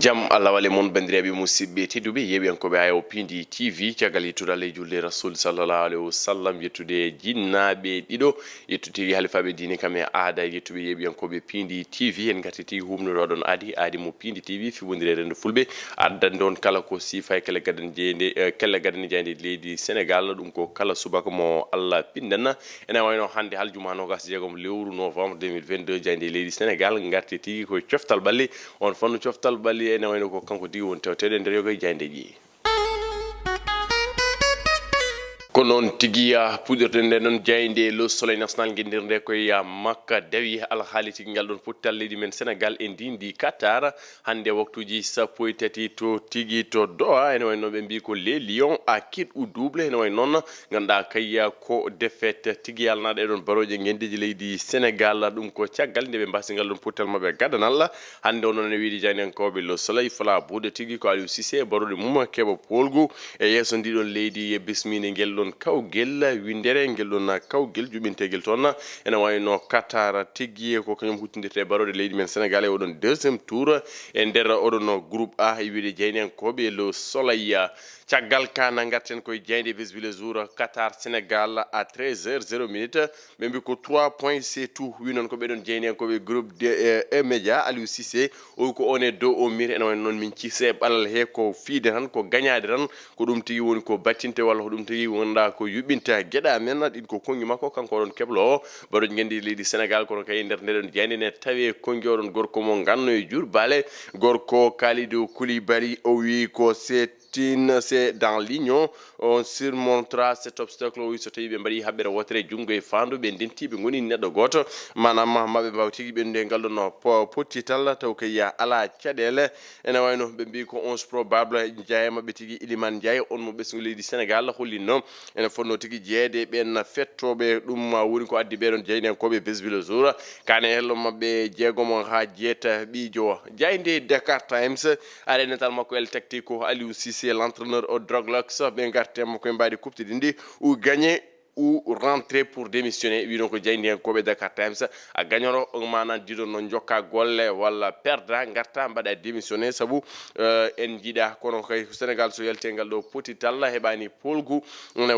jam Allah wale mon bandiraɓe musidɓe tedduɓe yeɓiyankoɓe ayo pindi tv caggal yettude julde rasul sallallahu alaihi wasallam yettude jinnaɓe ɗiɗo yettude halifaɓe dine kam e aada yettuɓe yeɓiyankoɓe pindi tv en gartiti humnoɗoɗon aadi mo pindi tv fibodire rende fulɓe addande on kala ko sifa kelle gadane jeyde leydi sénégal ɗum ko kala subaka mo Allah pindanna ene wayno hande haljuma nogas jeegom lewru novembre 2022 jeyde leydi sénégal gartiti ko coftal balle on fanno coftal balle ene wayno ko kanko di won tewtede nder yoga jande ji ko non tigiya pudirde nde non jayde le soleil national guindirde koye makka dawi alhaali tigi ngal ɗon pottal leydi men sénégal e ndindi qatar hande waktuji sappo e tati to tigi to doha ene wayno ɓe mbi ko les lions a kit ou double ene way noon ganduɗa kayya ko défaite tigi yalnaɗo e ɗon baroje guendeji leydi sénégal ɗum ko caggal nde ɓe mbasi ngal ɗon pottal mabɓe gadanal hande onon ne wiide jaynenkoɓe le soleil fala bude tigi ko Aliou Cissé baroɗe mum keɓa polgu e yesso ndiɗon leydi bismine ngel kawgel windere ngel ɗon kawgel juɓintegel toon ene wayno qatar tigui ko kañum huttindirte barode leydi men sénégal e oɗon deuxiéme tour e nder oɗon groupe A e wiide jeynenkoɓe le soleil caggal kana garten koye jeyde besbile jour qatar sénégal à 13h00 ɓe mbi ko 3 points c'est tout wi noon ko ɓeɗon jeynenkoɓe groupe de média Aliou Cissé o ko on e dow o mire ene wayno noon min cisse ɓalal he ko fiide tan ko gagnade tan ko ɗum tigi woni ko battinte walla ko ɗum tigi wonɗa ko yuɓɓinta gueɗa men ɗin ko kongi makko kanko oɗon keblo o baɗoji gendi leydi sénégal kono kay nder ndeɗon jeyde ne tawi kongi oɗon gorko mo ganno e jur baale gorko Kalidou Koulibaly o wi ko c'est dans l'union on surmontera cet obstacle o wi so tawi ɓe mbaɗi haɓɓere wotere junggo e fandu ɓe dentiɓe goni neɗɗo goto manam maɓe mbaw tigui ɓendude ngal ɗon pottital taw kay ala caɗele ene wayno ɓe mbi ko 11 probable jeyamaɓe tigui Iliman Ndiaye on mo ɓesgu leydi sénégal hollinno ene fonno tigui jeeyede ɓen fettoɓe ɗum woni ko addi ɓeɗon jeynenkoɓe besbile jour kane hello mabɓe jeegomo ha jeeta ɓiijo jayde Dakar Times aɗa netal makko el tacti ko Aliou Cissé l'entraîneur au Droglox ɓe gartemo koye mbaɗi kuptidi ndi ou gagné ou rentrer pour démissionner wi ɗon ko jeydi hen koɓe Dakar Times a gagnoro manan diɗon no jokka golle walla perda garta mbaɗa démissionné saabu en jiiɗa kono kay sénégal so yalte ngal ɗo potital heɓani polgu ene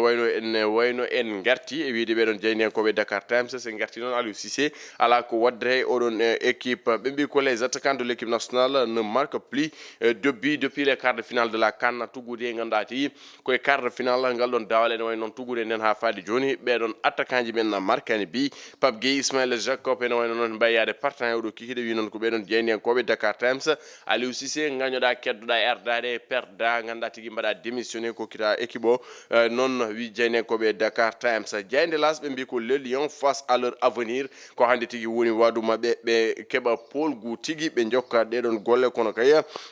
wayno en garti e wiide ɓeɗon jeydi hen koɓe Dakar Times se garti noon Aliou Cissé ala ko waddere oɗon équipe ɓe mbi ko les attaquants de l'équipe nationale ne marquent plus de but depuis les quarts de finale de la CAN tuggude e ganduɗa ti koye quart de finale ngal ɗon dawal ene way noon tuggude nden ha faade joni ɓeɗon attaquant ji men markani bi Pape Gueye Ismaïla Jacob ene wayno noon mbayyade partenaire oɗo kikiɗe wi noon ko ɓeɗon jeydi hen koɓe Dakar Times Aliou Cissé gañoɗa keddoɗa erdade perda ganduɗa tigui mbaɗa démissionné ko kita équipe o noon wi jeydi hen koɓe Dakar Times jeyde las ɓe mbi ko le lion face à leur avenir ko hande tigui woni wadu mabɓe ɓe keɓa polgu tigui ɓe jokka ɗeɗon golle kono kay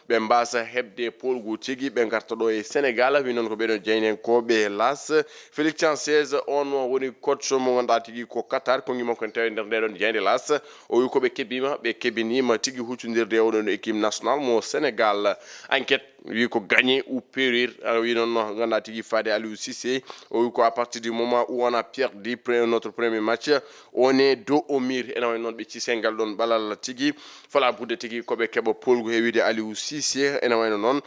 ɓe mbasa hebde polgu tigui ɓe garta ɗo e sénégal wi noon ko ɓeɗon jeydi hen koɓe las Félix Thiansez on woni coach mo ganduɗa tigui ko qatar ko ngimo kon tawi nder ndeɗon jeyde las o wi koɓe kebbima ɓe kebbinima tigui huccodirde oɗon équipe nationale mo sénégal enquête wi ko gagné ou périr wi noon no ganduɗa tigui faade Aliou Cissé o wi ko à partir du moment où on a perdu notre premier match on est dos au mur ene way noon ɓe cisse ngal ɗon ɓalal tigui fala budde tigui koɓe keɓa polgu e wiide Aliou Cissé ene wayno noon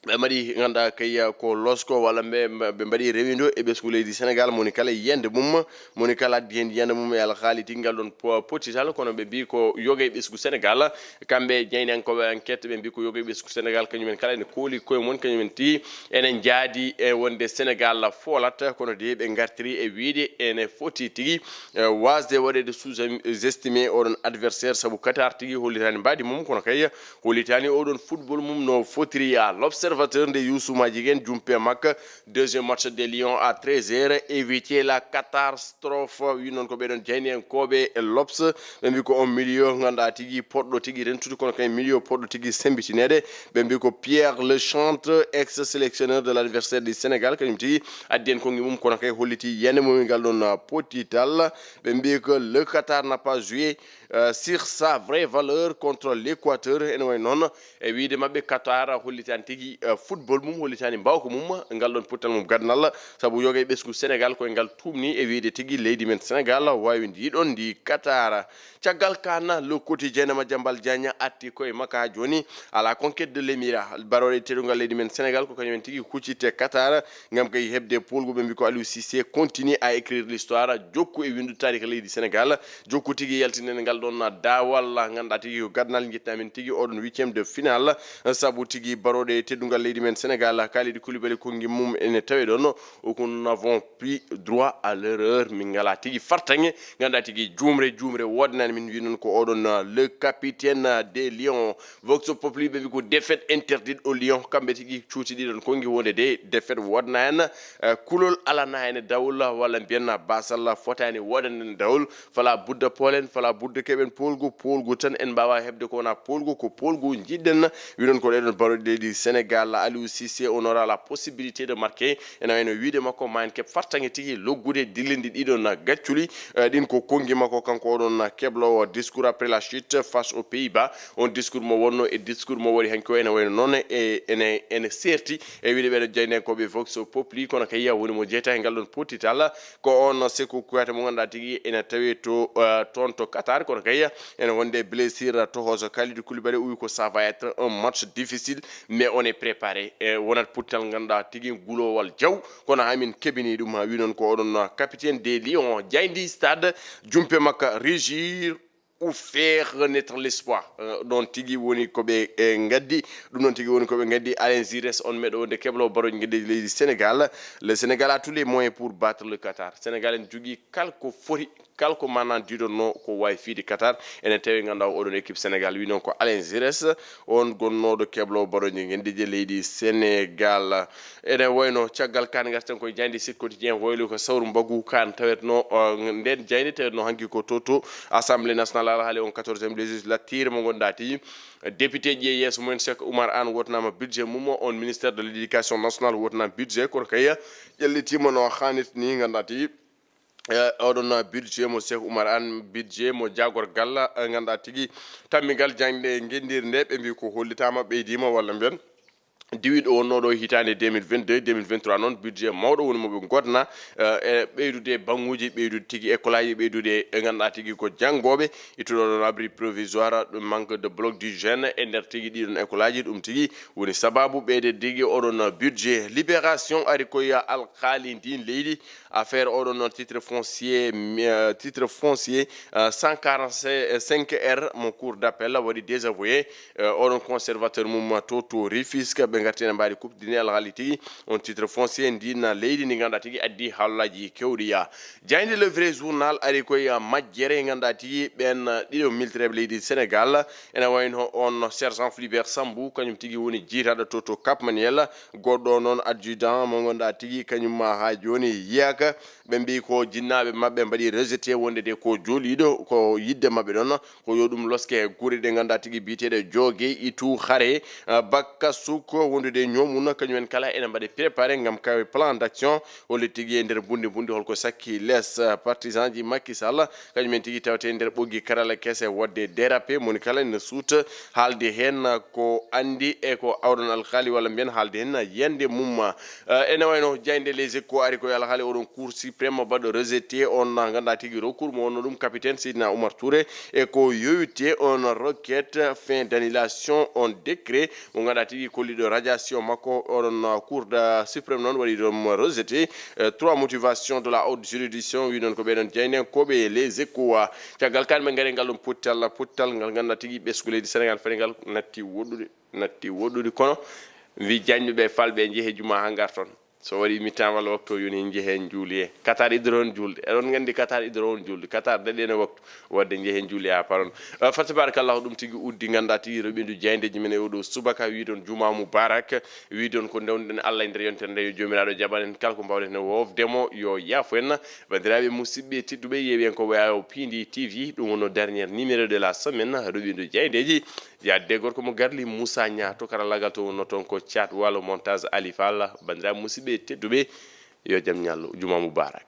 ɓe mbaɗi ganduɗa kay ko losko walla ɓe mbaɗi rewido e ɓesgu leydi sénégal moni kala yiyande mum moni kala addi hen yiyande mum e alhaali tigui ngal ɗon potital kono ɓe mbi ko yoga e ɓesgu sénégal kamɓe jeynenkoɓe enquête ɓe mbi ko yoga e ɓesgu sénégal kañumen kala ene kooli koye mon kañumen ti enen jaadi e wonde sénégal foolat kono de ɓe gartiri e wiide ene foti tigui wasde waɗede sous estimé oɗon adversaire saabu qatar tigui hollitani mbadi mum kono kay hollitani oɗon football mum no fotiri ya l'observateur de Youssou Madjiguène jumpe makka deuxième match des Lions à 13h éviter la catastrophe wi non ko ɓeɗon jeyni en koɓe l'Obs ɓe mbi ko on milieu ganduɗa tigui poɗɗo tigui rentude kono kay milieu poɗɗo tigui sembitinede ɓe mbi ko Pierre Lechantre ex sélectionneur de l'adversaire du Sénégal kañum tigui addi en kongi mum kono kay holliti yande mum ngal ɗon potital ɓe mbi que le Qatar n'a pas joué sur sa vraie valeur contre l'Équateur ene way noon e wiide mabɓe Qatar hollitani tigui football mum hollitani mbawko mum ngal ɗon puttal mum gadnalla sabu yoga e ɓesgu Sénégal koye ngal tumni e wiide tigui leydi men Sénégal wawi ndiɗon ndi Qatar caggal kana le quotidien Madiambal Diagne atti koye makka joni à la conquête de l'émirat barore teɗugal leydi men Sénégal ko kañumen tigui kuccite Qatar ngam kay hebde polgu ɓe mbi ko Aliou Cissé continue à écrire l'histoire jokku e windu tarik leydi Sénégal jokku tigui yaltinene ngal ɗon dawal ganduɗa tigui ko gadnal jittamin tigui oɗon 8e de finale sabu tigui baroɗe teddugal leydi men Sénégal Kalidou Koulibaly kongi mum ene tawe ɗon ko nous n'avons plus droit à l'erreur min ngala tigui fartaŋe ganduɗa tigui jumre wodnani min wi non ko oɗon le capitaine des Lions Vox Populi ɓe mbi ko défaite interdite au Lion kamɓe tigui cuuti ɗiɗon kongi wonde de défaite wodna hen kulol alana hen dawol walla mbiyen basal fotani wodane dawol fala budda polen fala budda keɓen polgu tan en mbawa hebde ko wona polgu ko polgu jiɗɗen wi non ko ɗeɗon baroɗe leydi Sénégal Aliou Cissé on aura la possibilité de marquer ene wayno wiide makko ma en keɓ fartaŋe tigui loggude dillindi ɗiɗon gacculi ɗin ko kongi makko kanko oɗon keblowo discours après la chute face aux Pays-Bas on discours mo wonno e discours mo waɗi hanki o ene wayno noon e ene serti e wiide ɓeɗo jaynekoɓe Vox Populi kono kayya woni mo jeeta e ngal ɗon potital ko on Sékou Kouyaté mo ganduɗa tigui ene tawi to toon to Qatar kono kayya ene wonde blessure tohoso Kalidou Koulibaly uwi ko ça va être un match difficile mais on est préparé e wonat potital ganduɗa tigui gulowal diaw kono hamin keɓini ɗum ha wi noon ko oɗon capitaine des Lions jaydi stade jumpe makka régir ou faire renaître l'espoir ɗon tigui woni koɓe gaddi ɗum ɗon tigui woni koɓe gaddi Alain Giresse on meɗo wonde keblo baroji gueɗe leydi Sénégal le Sénégal a tous les moyens pour battre le Qatar Sénégal en jogui kalko foti kalko manan diɗonno ko wawi fiide Qatar ene tawi ganduɗa oɗon équipe Sénégal wi noon ko Alain Giresse on gonnoɗo keblo baroji gueɗe leydi Sénégal ene wayno caggal kan garten koye jayde Sud Quotidien woyli ko sawru mbagu kan tawetno nden jayde tawetno hanki ko toto assemblée nationale ala haali on 14e législature mo gonda ti député ji e yeeso mumen Cheikh Oumar Anne wotnama budget mum on ministère de l'éducation nationale wotnama budget kono kay ƴellitima no hannirta ni ganduɗa ti oɗon budget mo Cheikh Oumar Anne budget mo jagorgal ganduɗa tigui tammigal jangde guendir nde ɓe mbi ko hollitama ɓeydima walla mbiyen diwiɗo wonnoɗo hitande 2022 2023 noon budget mawɗo woni moɓe godna e ɓeydude banguji ɓeydude tigui école aji ɓeydude ganduɗa tigui ko janggoɓe ittuɗo ɗon abri provisoire ɗum manque de bloc d'hygiène e nder tigui ɗiɗon école aji ɗum tigui woni sababu ɓeyde tigui oɗon budget libération ari koye alkali ndin leydi affaire oɗon titre foncier 145 R mon cours d'appel waɗi désavoué oɗon conservateur mum to Rufisque ɓe gartene mbaɗi kupdini alhaali tigui on titre foncier ndina leydi ndi ganduɗa tigui addi hallaji kewɗi ya jayde le vrai journal ari koye majjere ganduɗa tigui ɓen ɗiɗo militereɓe leydi Sénégal ene wayno on sergent Philibert Sambou kañum tigui woni jiitaɗo to Cap Manuel goɗɗo noon adjudant mo ganduɗa tigui kañum ha joni yiyaka ɓe mbi ko jinnaɓe mabɓe mbaɗi rejeté wonde de ko joliɗo ko yidde mabɓe ɗon ko yo ɗum loske guure ɗe ganduɗa tigui biteɗe jogue itu hare bakka sukko wondude ñomuna kañumen kala ene mbaɗi préparé gam kawe plan d'action holle tigui e nder bundi holko sakki less partisan ji Macky Sall kañumen tigui tawte nder ɓoggi karala kese wadde dérapé moni kala ne suuta haalde hen ko andi e ko awɗon alkali walla mbiyen haalde hen yende mum ene wayno jayde les échos ari koye alhaali oɗon cour suprême baɗɗo rejeté on ganduɗa tigui recours mo wonno ɗum capitaine Seydina Oumar Touré e ko yowite on requête fin d'annulation on décret mo ganduɗa tigui kolliɗo radiation makko oɗon cour de suprême noon waɗi ɗum rejeté trois motivations de la haute juridiction wi noon ko ɓeɗon jaynen koɓe les échos caggal kan ɓe gaari ngal ɗum pottal ngal ganduɗa tigui ɓesgu leydi Sénégal fani ngal natti woɗɗude kono wi jañɓeɓe falɓe jeehe juma ha gar toon so waɗi mi-temps walla waktu yoni jeehen juuliye Qatar idoro on julde eɗon gandi Qatar idoro on julde Qatar daɗene waktu wadde jeehen juuliye ha paron fa tabarakallahu ɗum tigui uddi ganduɗa tigui reɓindu jeyndeji men e oɗo subaka wi ɗon juma moubarak wi ɗon ko ndewnoɗen Allah e nder yontere nde yo jomiraɗo jaɓanen kala ko mbawɗen e wofdemo yo yaafo en bandiraɓe musidɓe tedduɓe yeeɓen ko wayaw Pindi TV ɗum wono dernier numéro de la semaine reɓindu jeyndeji yadde gorko mo garli Moussa Nia to karallagal to wonno toon ko Thiat Walo montage Ali Fall bandiraɓe musidɓe tedduɓe yo jaam ñallu juma moubarak